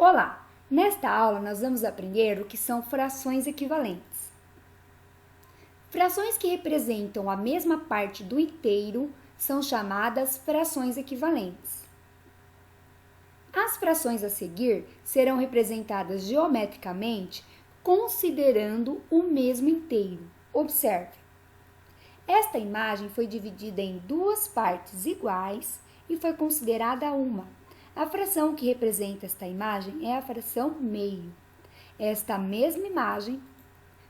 Olá! Nesta aula nós vamos aprender o que são frações equivalentes. Frações que representam a mesma parte do inteiro são chamadas frações equivalentes. As frações a seguir serão representadas geometricamente considerando o mesmo inteiro. Observe. Esta imagem foi dividida em duas partes iguais e foi considerada uma. A fração que representa esta imagem é a fração meio. Esta mesma imagem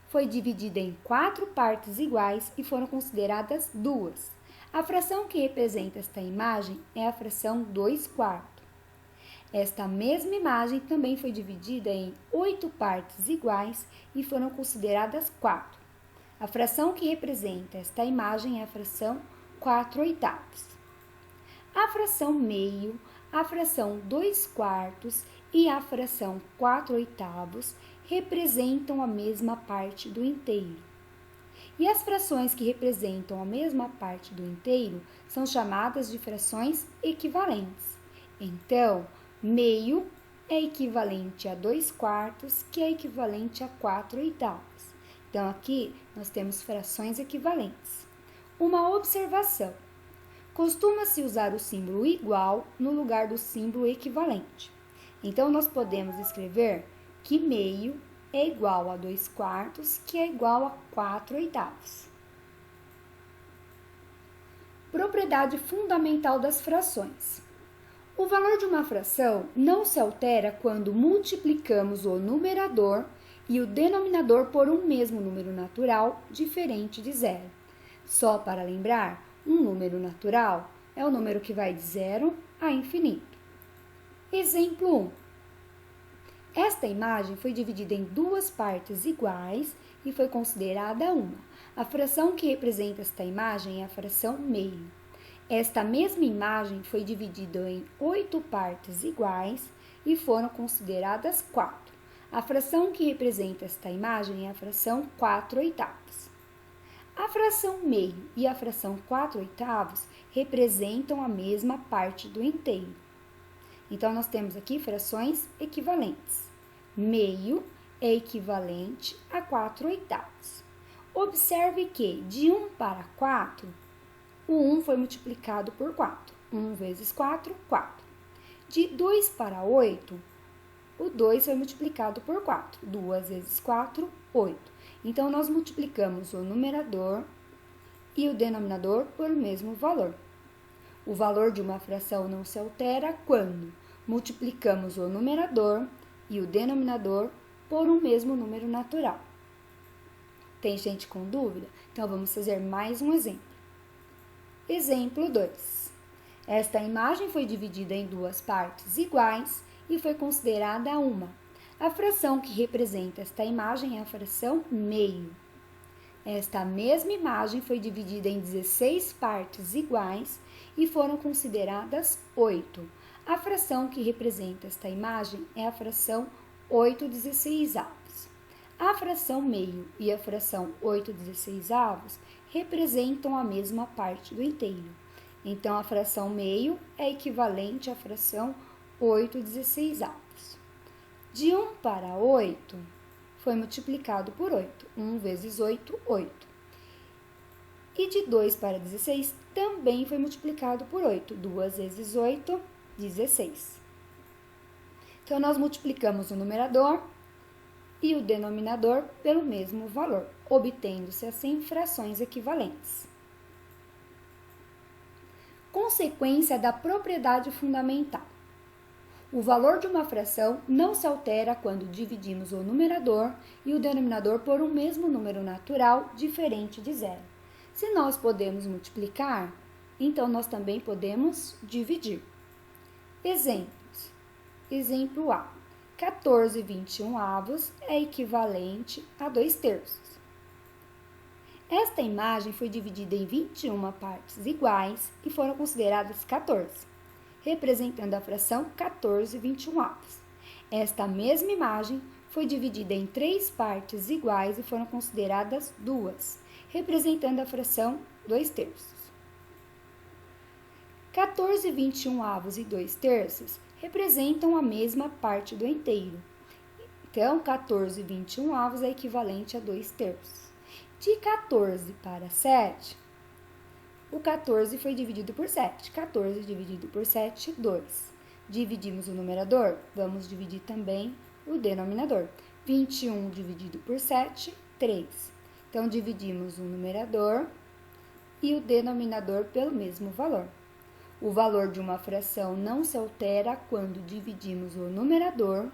foi dividida em quatro partes iguais e foram consideradas duas. A fração que representa esta imagem é a fração 2/4. Esta mesma imagem também foi dividida em 8 partes iguais e foram consideradas 4. A fração que representa esta imagem é a fração 4/8. A fração meio, a fração 2/4 e a fração 4/8 representam a mesma parte do inteiro. E as frações que representam a mesma parte do inteiro são chamadas de frações equivalentes. Então, meio é equivalente a 2/4, que é equivalente a 4/8. Então, aqui nós temos frações equivalentes. Uma observação. Costuma-se usar o símbolo igual no lugar do símbolo equivalente. Então, nós podemos escrever que meio é igual a 2/4, que é igual a 4/8. Propriedade fundamental das frações. O valor de uma fração não se altera quando multiplicamos o numerador e o denominador por um mesmo número natural diferente de zero. Só para lembrar, um número natural é o número que vai de 0 a infinito. Exemplo 1. Esta imagem foi dividida em duas partes iguais e foi considerada uma. A fração que representa esta imagem é a fração meio. Esta mesma imagem foi dividida em 8 partes iguais e foram consideradas 4. A fração que representa esta imagem é a fração 4/8. A fração meio e a fração 4/8 representam a mesma parte do inteiro. Então, nós temos aqui frações equivalentes. Meio é equivalente a 4/8. Observe que de 1 para 4, o 1 foi multiplicado por 4. 1 vezes 4, 4. De 2 para 8, o 2 foi multiplicado por 4. 2 vezes 4, 8. Então, nós multiplicamos o numerador e o denominador por o mesmo valor. O valor de uma fração não se altera quando multiplicamos o numerador e o denominador por um mesmo número natural. Tem gente com dúvida? Então, vamos fazer mais um exemplo. Exemplo 2. Esta imagem foi dividida em duas partes iguais e foi considerada uma. A fração que representa esta imagem é a fração meio. Esta mesma imagem foi dividida em 16 partes iguais e foram consideradas 8. A fração que representa esta imagem é a fração 8/16. A fração meio e a fração 8/16 representam a mesma parte do inteiro. Então, a fração meio é equivalente à fração 8/16. De 1 para 8, foi multiplicado por 8. 1 vezes 8, 8. E de 2 para 16, também foi multiplicado por 8. 2 vezes 8, 16. Então, nós multiplicamos o numerador e o denominador pelo mesmo valor, obtendo-se assim frações equivalentes. Consequência da propriedade fundamental. O valor de uma fração não se altera quando dividimos o numerador e o denominador por um mesmo número natural diferente de zero. Se nós podemos multiplicar, então nós também podemos dividir. Exemplos. Exemplo A. 14/21 é equivalente a 2/3. Esta imagem foi dividida em 21 partes iguais e foram consideradas 14. Representando a fração 14/21. Esta mesma imagem foi dividida em 3 partes iguais e foram consideradas 2, representando a fração 2/3. 14/21 e 2/3 representam a mesma parte do inteiro. Então, 14/21 é equivalente a 2/3. De 14 para 7, o 14 foi dividido por 7. 14 dividido por 7, 2. Dividimos o numerador, vamos dividir também o denominador. 21 dividido por 7, 3. Então, dividimos o numerador e o denominador pelo mesmo valor. O valor de uma fração não se altera quando dividimos o numerador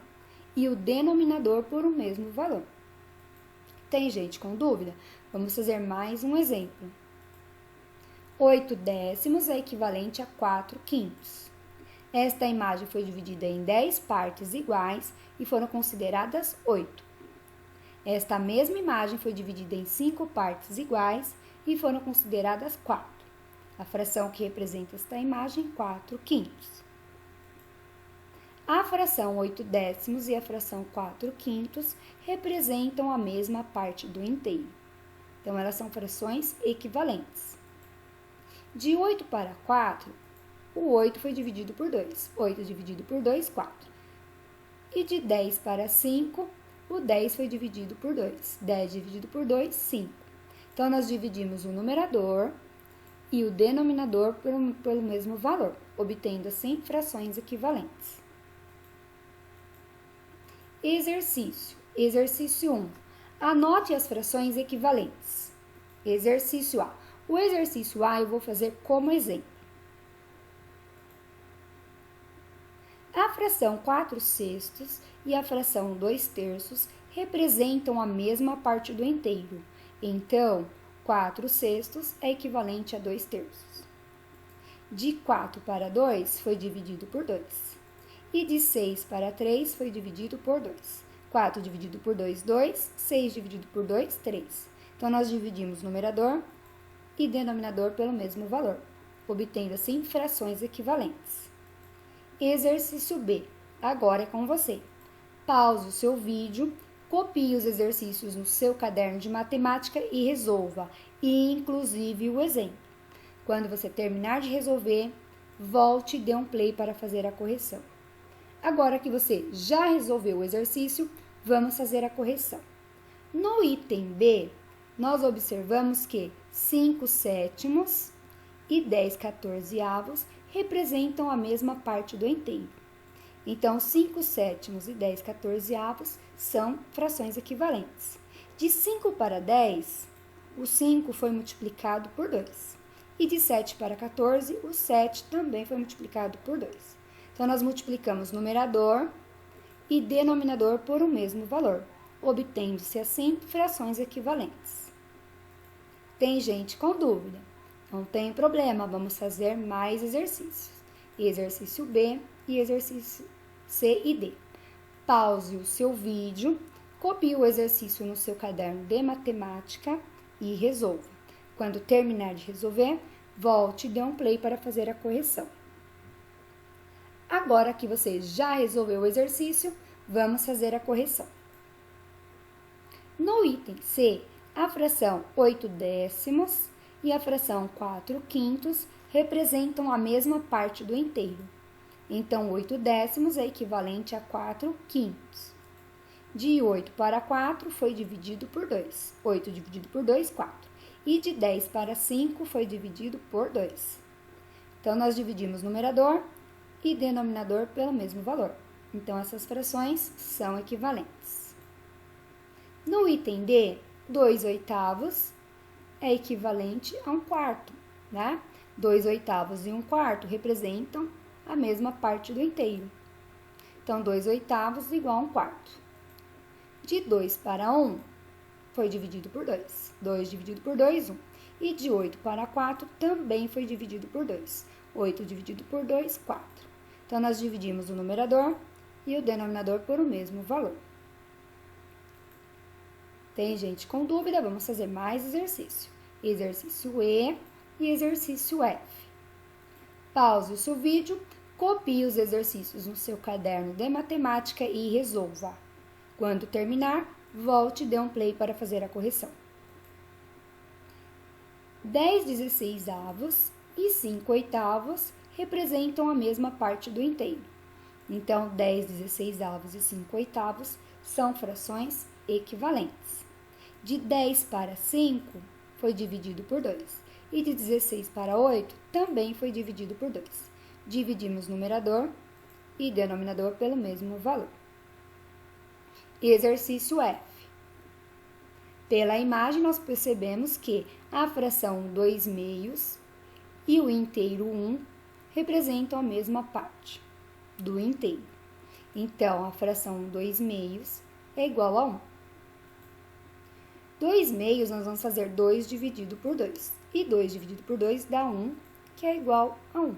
e o denominador por um mesmo valor. Tem gente com dúvida? Vamos fazer mais um exemplo. 8/10 é equivalente a 4/5. Esta imagem foi dividida em 10 partes iguais e foram consideradas 8. Esta mesma imagem foi dividida em 5 partes iguais e foram consideradas 4. A fração que representa esta imagem, 4/5. A fração 8/10 e a fração 4/5 representam a mesma parte do inteiro. Então, elas são frações equivalentes. De 8 para 4, o 8 foi dividido por 2. 8 dividido por 2, 4. E de 10 para 5, o 10 foi dividido por 2. 10 dividido por 2, 5. Então, nós dividimos o numerador e o denominador pelo mesmo valor, obtendo assim frações equivalentes. Exercício. Exercício 1. Anote as frações equivalentes. Exercício A. O exercício A eu vou fazer como exemplo. A fração 4/6 e a fração 2/3 representam a mesma parte do inteiro. Então, 4/6 é equivalente a 2/3. De 4 para 2 foi dividido por 2. E de 6 para 3 foi dividido por 2. 4 dividido por 2, 2. 6 dividido por 2, 3. Então, nós dividimos numerador e denominador pelo mesmo valor, obtendo assim frações equivalentes. Exercício B. Agora é com você. Pause o seu vídeo, copie os exercícios no seu caderno de matemática e resolva, inclusive o exemplo. Quando você terminar de resolver, volte e dê um play para fazer a correção. Agora que você já resolveu o exercício, vamos fazer a correção. No item B, nós observamos que 5/7 e 10/14 representam a mesma parte do inteiro. Então, 5/7 e 10/14 são frações equivalentes. De 5 para 10, o 5 foi multiplicado por 2. E de 7 para 14, o 7 também foi multiplicado por 2. Então, nós multiplicamos numerador e denominador por o mesmo valor, obtendo-se assim frações equivalentes. Tem gente com dúvida? Não tem problema, vamos fazer mais exercícios. Exercício B e exercício C e D. Pause o seu vídeo, copie o exercício no seu caderno de matemática e resolva. Quando terminar de resolver, volte e dê um play para fazer a correção. Agora que você já resolveu o exercício, vamos fazer a correção. No item C, a fração 8/10 e a fração 4/5 representam a mesma parte do inteiro. Então, 8/10 é equivalente a 4/5. De 8 para 4 foi dividido por 2. 8 dividido por 2, 4. E de 10 para 5 foi dividido por 2. Então, nós dividimos numerador e denominador pelo mesmo valor. Então, essas frações são equivalentes. No item D, 2/8 é equivalente a 1/4, né? 2/8 e 1/4 representam a mesma parte do inteiro. Então, 2/8 igual a 1/4. De 2 para 1, foi dividido por 2. 2 dividido por 2, 1. E de 8 para 4, também foi dividido por 2. 8 dividido por 2, 4. Então, nós dividimos o numerador e o denominador por o mesmo valor. Tem gente com dúvida? Vamos fazer mais exercício. Exercício E e exercício F. Pause o seu vídeo, copie os exercícios no seu caderno de matemática e resolva. Quando terminar, volte e dê um play para fazer a correção. 10/16 e 5/8 representam a mesma parte do inteiro. Então, 10/16 e 5/8 são frações equivalentes. De 10 para 5 foi dividido por 2. E de 16 para 8 também foi dividido por 2. Dividimos numerador e denominador pelo mesmo valor. Exercício F. Pela imagem, nós percebemos que a fração 2/2 e o inteiro 1 representam a mesma parte do inteiro. Então, a fração 2/2 é igual a 1. 2/2 nós vamos fazer 2 dividido por 2. E 2 dividido por 2 dá 1, que é igual a 1.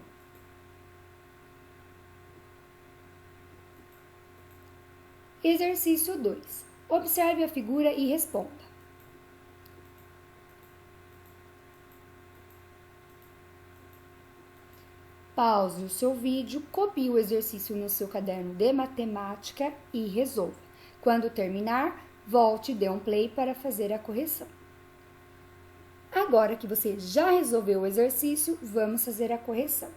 Exercício 2. Observe a figura e responda. Pause o seu vídeo, copie o exercício no seu caderno de matemática e resolva. Quando terminar, volte e dê um play para fazer a correção. Agora que você já resolveu o exercício, vamos fazer a correção.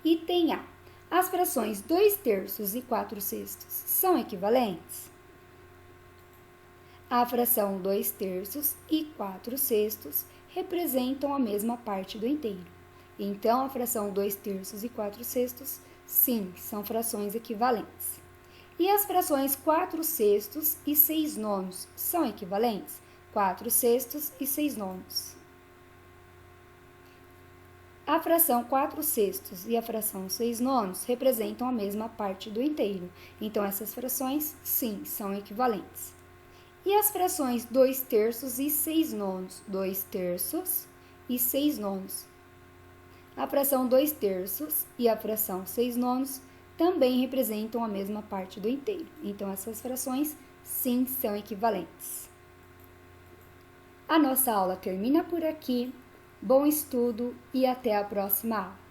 Item A. As frações 2/3 e 4/6 são equivalentes? A fração 2/3 e 4/6 representam a mesma parte do inteiro. Então, a fração 2/3 e 4/6, sim, são frações equivalentes. E as frações 4/6 e 6/9 são equivalentes? 4/6 e 6/9. A fração 4/6 e a fração 6/9 representam a mesma parte do inteiro. Então, essas frações, sim, são equivalentes. E as frações 2/3 e 6/9? 2/3 e 6/9. A fração 2/3 e a fração 6/9 também representam a mesma parte do inteiro. Então, essas frações, sim, são equivalentes. A nossa aula termina por aqui. Bom estudo e até a próxima aula.